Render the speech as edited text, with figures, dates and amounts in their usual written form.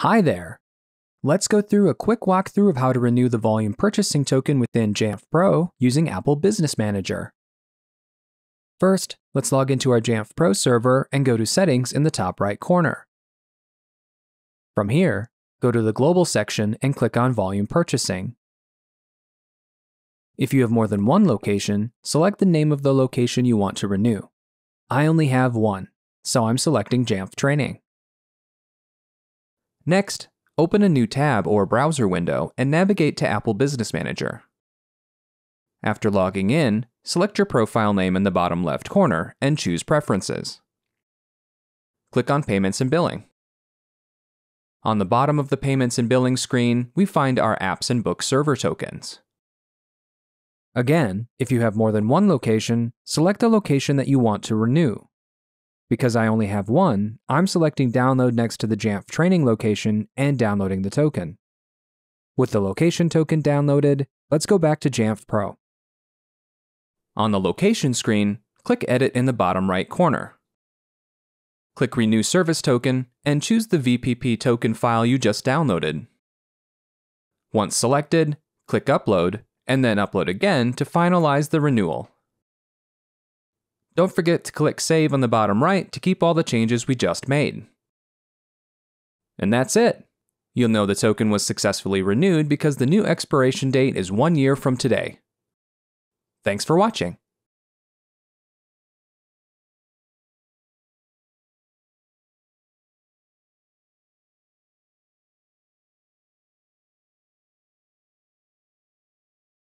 Hi there! Let's go through a quick walkthrough of how to renew the volume purchasing token within Jamf Pro using Apple Business Manager. First, let's log into our Jamf Pro server and go to Settings in the top right corner. From here, go to the Global section and click on Volume Purchasing. If you have more than one location, select the name of the location you want to renew. I only have one, so I'm selecting Jamf Training. Next, open a new tab or browser window and navigate to Apple Business Manager. After logging in, select your profile name in the bottom left corner and choose Preferences. Click on Payments and Billing. On the bottom of the Payments and Billing screen, we find our Apps and Book Server tokens. Again, if you have more than one location, select a location that you want to renew. Because I only have one, I'm selecting Download next to the Jamf Training location and downloading the token. With the location token downloaded, let's go back to Jamf Pro. On the location screen, click Edit in the bottom right corner. Click Renew Service Token and choose the VPP token file you just downloaded. Once selected, click Upload, and then Upload again to finalize the renewal. Don't forget to click Save on the bottom right to keep all the changes we just made. And that's it! You'll know the token was successfully renewed because the new expiration date is 1 year from today. Thanks for watching.